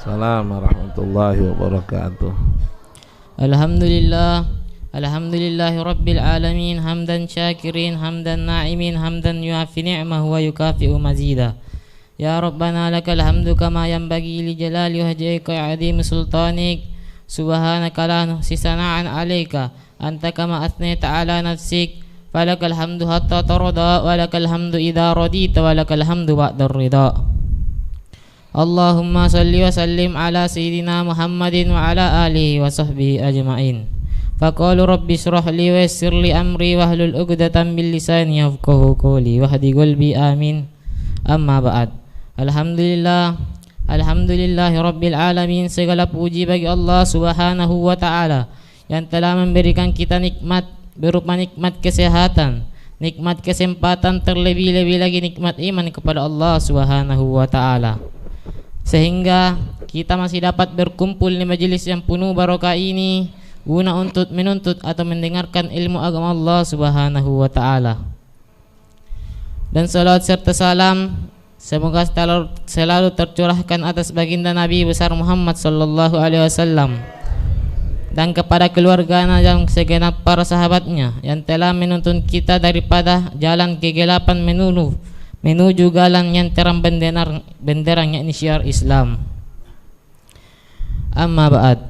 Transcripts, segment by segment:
Assalamualaikum warahmatullahi wabarakatuh. Alhamdulillah, alhamdulillahi rabbil alamin, hamdan syakirin, hamdan na'imin, hamdan yuafi ni'mahu wa yukafi'u mazida. Ya Rabbana lakal hamdu kama yanbaghi li jalali wajhika ya azim sultanik. Subhanaka la nuhsi sana'an 'alaika anta kama athnayta 'ala nafsik. Falakal hamdu hatta tarda wa lakal hamdu idza radita wa lakal hamdu ba'da ridha. Allahumma salli wa sallim ala sayyidina Muhammadin wa ala alihi wa sahbihi ajma'in. Faqalu rabbi shrah li wa yassir li amri wahlul 'uqdatam min lisani yafqahu qawli wahdi qalbi amin. Amma ba'd. Alhamdulillah, alhamdulillahi rabbil alamin. Segala puji bagi Allah Subhanahu wa taala yang telah memberikan kita nikmat berupa nikmat kesehatan, nikmat kesempatan, terlebih-lebih lagi nikmat iman kepada Allah Subhanahu wa taala, sehingga kita masih dapat berkumpul di majelis yang penuh barokah ini guna untuk menuntut atau mendengarkan ilmu agama Allah Subhanahu wa taala. Dan salawat serta salam semoga selalu tercurahkan atas baginda Nabi besar Muhammad sallallahu alaihi wasallam dan kepada keluarganya yang segenap para sahabatnya yang telah menuntun kita daripada jalan kegelapan menuju jalan yang terang benderang yakni syiar Islam. Amma ba'd.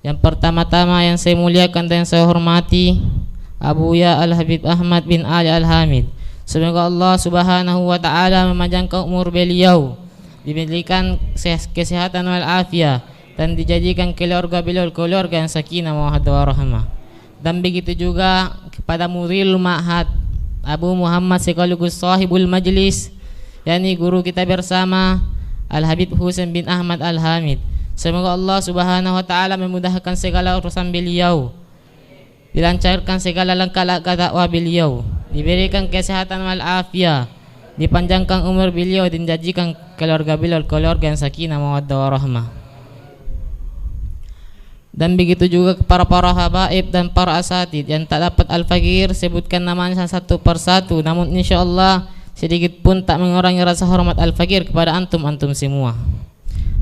Yang pertama-tama yang saya muliakan dan saya hormati Abuya Al-Habib Ahmad bin Ali Al-Hamid. Semoga Allah Subhanahu wa taala memanjangkan umur beliau, diberikan kesehatan wal afiat, dan dijadikan keluarga beliau keluarga yang sakinah mawaddah warahmah. Dan begitu juga kepada Mudirul Ma'had Abu Muhammad sekaligus sahibul majlis, yakni guru kita bersama Al-Habib Husain bin Ahmad Al-Hamid. Semoga Allah Subhanahu wa taala memudahkan segala urusan beliau, dilancarkan segala langkah-langkah dakwah beliau, diberikan kesehatan wal afiat, dipanjangkan umur beliau, dan dijadikan keluarga beliau keluarga yang sakinah mawaddah warahmah. Dan begitu juga para habaib dan para asatid yang tak dapat Al-Fakir sebutkan namanya satu persatu, namun insyaallah sedikit pun tak mengurangi rasa hormat Al-Fakir kepada antum semua.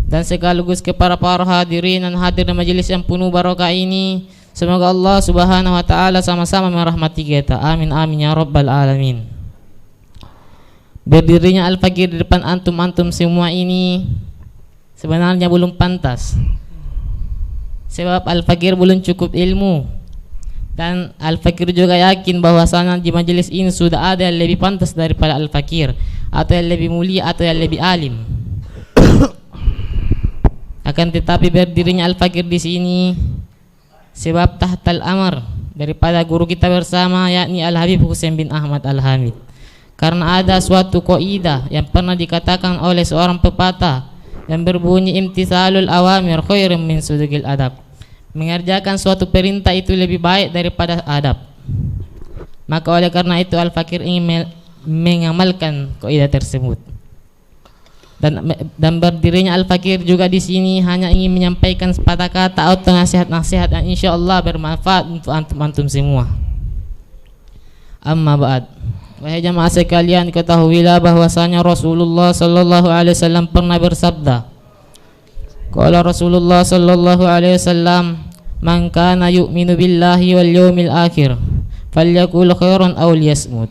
Dan sekaligus kepada para hadirin dan hadir di majelis yang penuh barokah ini, semoga Allah Subhanahu wa taala sama-sama merahmati kita. Amin amin ya rabbal alamin. Berdirinya Al-Fakir di depan antum semua ini sebenarnya belum pantas, sebab Al-Fakir belum cukup ilmu, dan Al-Fakir juga yakin bahwasanya di majelis ini sudah ada yang lebih pantas daripada Al-Fakir, atau yang lebih mulia, atau yang lebih alim. Akan tetapi berdirinya Al-Fakir di sini sebab tahtal amr daripada guru kita bersama, yakni Al-Habib Husain bin Ahmad Al-Hamid. Karena ada suatu kaidah yang pernah dikatakan oleh seorang pepatah yang berbunyi imtisalul awamir khairun min sudukil adab. Mengerjakan suatu perintah itu lebih baik daripada adab. Maka oleh karena itu Al-Fakir ingin mengamalkan kaidah tersebut. Dan berdirinya Al-Fakir juga di sini hanya ingin menyampaikan sepatah kata atau nasihat-nasihat yang insyaallah bermanfaat untuk antum semua. Amma ba'd. Wahai jamaah sekalian, ketahuilah bahwasanya Rasulullah sallallahu alaihi wasallam pernah bersabda. Qala Rasulullah sallallahu alaihi wasallam, "Man kana yu'minu billahi wal yawmil akhir, falyaqul khairan aw liyasmut."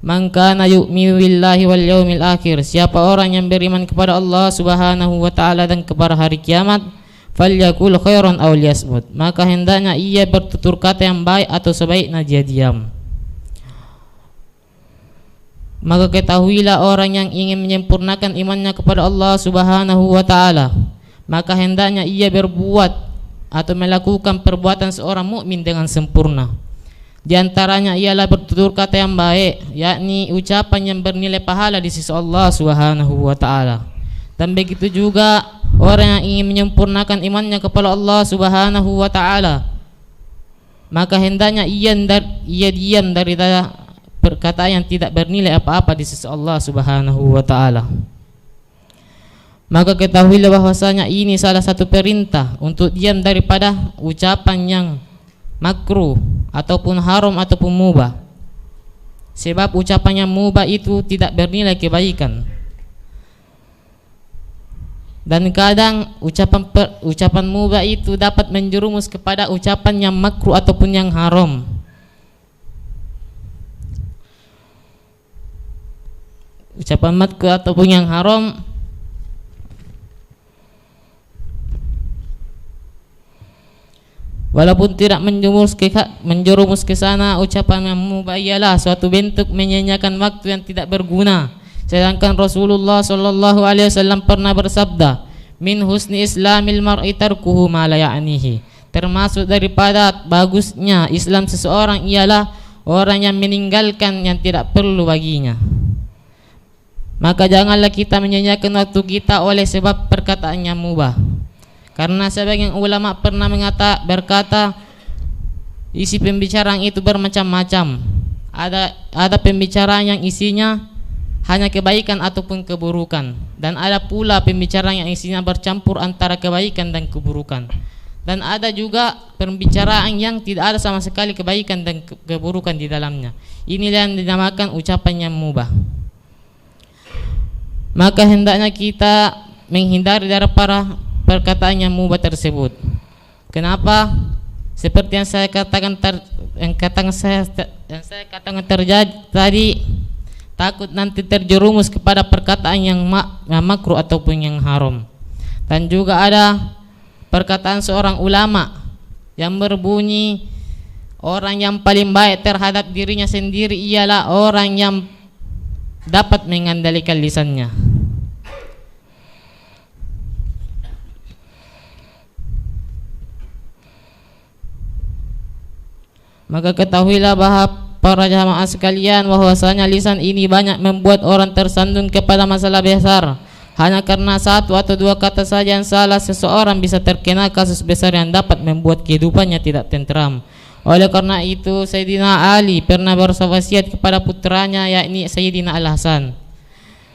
Man kana yu'minu billahi wal yawmil akhir, siapa orang yang beriman kepada Allah Subhanahu wa taala dan kepada hari kiamat, falyaqul khairan aw liyasmut, maka hendaknya ia bertutur kata yang baik atau sebaiknya dia diam. Maka ketahuilah orang yang ingin menyempurnakan imannya kepada Allah Subhanahu wa taala, maka hendaknya ia berbuat atau melakukan perbuatan seorang mukmin dengan sempurna. Di antaranya ialah bertutur kata yang baik, yakni ucapan yang bernilai pahala di sisi Allah Subhanahu wa taala. Dan begitu juga orang yang ingin menyempurnakan imannya kepada Allah Subhanahu wa taala, maka hendaknya ia diam dari perkataan yang tidak bernilai apa-apa di sisi Allah Subhanahu wa taala. Maka ketahuilah bahwasanya ini salah satu perintah untuk diam daripada ucapan yang makruh ataupun haram ataupun mubah, sebab ucapan yang mubah itu tidak bernilai kebaikan. Dan kadang ucapan mubah itu dapat menjerumus kepada ucapan yang makruh ataupun yang haram. Ucapan makruh ataupun yang haram walaupun tidak menjerumus ke sana, ucapan yang mubah ialah suatu bentuk menyanyiakan waktu yang tidak berguna. Sedangkan Rasulullah sallallahu alaihi wasallam pernah bersabda, "Min husni islamil mar'i tarkuhu ma la ya'nihi." Termasuk daripada bagusnya Islam seseorang ialah orang yang meninggalkan yang tidak perlu baginya. Maka janganlah kita menyanyiakan waktu kita oleh sebab perkataan yang mubah. Karena sebagian ulama pernah berkata, isi pembicaraan itu bermacam-macam. Ada pembicaraan yang isinya hanya kebaikan ataupun keburukan, dan ada pula pembicaraan yang isinya bercampur antara kebaikan dan keburukan, dan ada juga pembicaraan yang tidak ada sama sekali kebaikan dan keburukan di dalamnya. Inilah yang dinamakan ucapan yang mubah. Maka hendaknya kita menghindari dari para perkataan yang mubah tersebut. Kenapa? Seperti yang saya katakan terjadi tadi, takut nanti terjerumus kepada perkataan yang makruh ataupun yang haram. Dan juga ada perkataan seorang ulama yang berbunyi, orang yang paling baik terhadap dirinya sendiri ialah orang yang dapat mengendalikan lisannya. Maka ketahuilah bahwa para jamaah sekalian, bahwasanya lisan ini banyak membuat orang tersandung kepada masalah besar. Hanya karena satu atau dua kata saja yang salah, seseorang bisa terkena kasus besar yang dapat membuat kehidupannya tidak tentram. Oleh karena itu Sayyidina Ali pernah berwasiat kepada putranya, yakni Sayyidina Al-Hasan,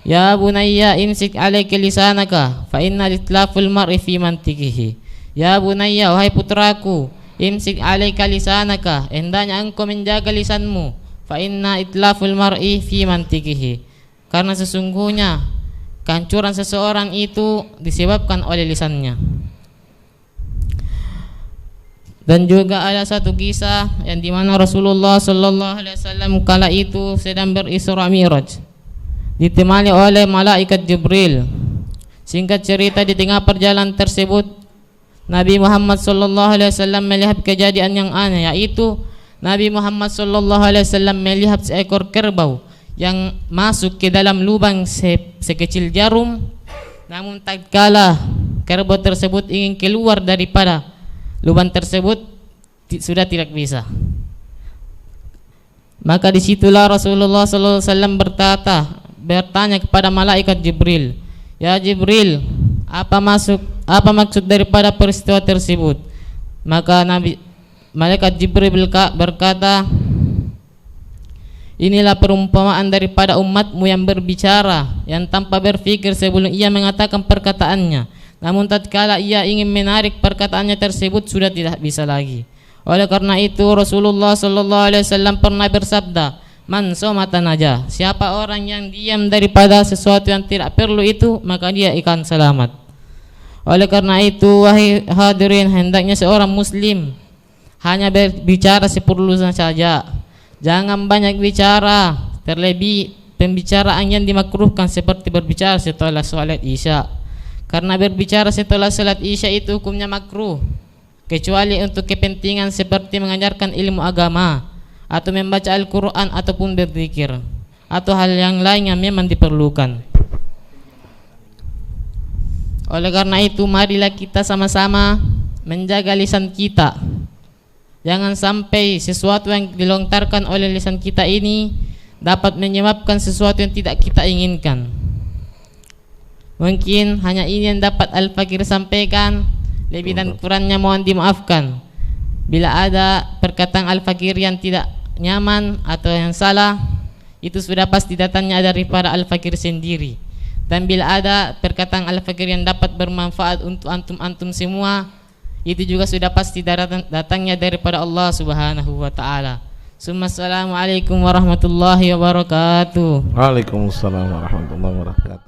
"Ya bunayya imsik alaika lisanaka fa inna litlaful mar'i fi mantiqihi." Ya bunayya, wahai putraku, imsik alaika lisanaka, hendaknya engkau menjaga lisanmu, fa inna itlaful mar'i fi mantiqihi, karena sesungguhnya kehancuran seseorang itu disebabkan oleh lisannya. Dan juga ada satu kisah yang dimana Rasulullah sallallahu alaihi wasallam kala itu sedang berisra mi'raj, ditemani oleh malaikat Jibril. Singkat cerita, di tengah perjalanan tersebut Nabi Muhammad sallallahu alaihi wasallam melihat kejadian yang aneh, yaitu Nabi Muhammad sallallahu alaihi wasallam melihat seekor kerbau yang masuk ke dalam lubang sekecil jarum. Namun tatkala kerbau tersebut ingin keluar daripada lubang tersebut, sudah tidak bisa. Maka disitulah Rasulullah sallallahu alaihi wasallam bertanya kepada malaikat Jibril, "Ya Jibril, apa maksud daripada peristiwa tersebut?" Maka malaikat Jibril berkata, "Inilah perumpamaan daripada umatmu yang berbicara, yang tanpa berfikir sebelum ia mengatakan perkataannya. Namun tatkala ia ingin menarik perkataannya tersebut, sudah tidak bisa lagi. Oleh karena itu Rasulullah sallallahu alaihi wasallam pernah bersabda, "Man somata naja." Siapa orang yang diam daripada sesuatu yang tidak perlu itu, maka dia akan selamat. Oleh karena itu wahai hadirin, hendaknya seorang muslim hanya berbicara seperlunya saja. Jangan banyak bicara, terlebih pembicaraan yang dimakruhkan seperti berbicara setelah salat Isya. Karena berbicara setelah salat Isya itu hukumnya makruh, kecuali untuk kepentingan seperti mengajarkan ilmu agama atau membaca Al-Quran ataupun berzikir atau hal yang lain yang memang diperlukan. Oleh karena itu marilah kita sama-sama menjaga lisan kita. Jangan sampai sesuatu yang dilontarkan oleh lisan kita ini dapat menyebabkan sesuatu yang tidak kita inginkan. Mungkin hanya ini yang dapat Al-Fakir sampaikan. Lebih dan kurangnya mohon dimaafkan. Bila ada perkataan Al-Fakir yang tidak nyaman atau yang salah, itu sudah pasti datangnya daripada Al-Fakir sendiri. Dan bila ada perkataan Al-Fakir yang dapat bermanfaat untuk antum-antum semua, itu juga sudah pasti datangnya daripada Allah Subhanahu wa ta'ala. Assalamualaikum warahmatullahi wabarakatuh. Waalaikumsalam warahmatullahi wabarakatuh.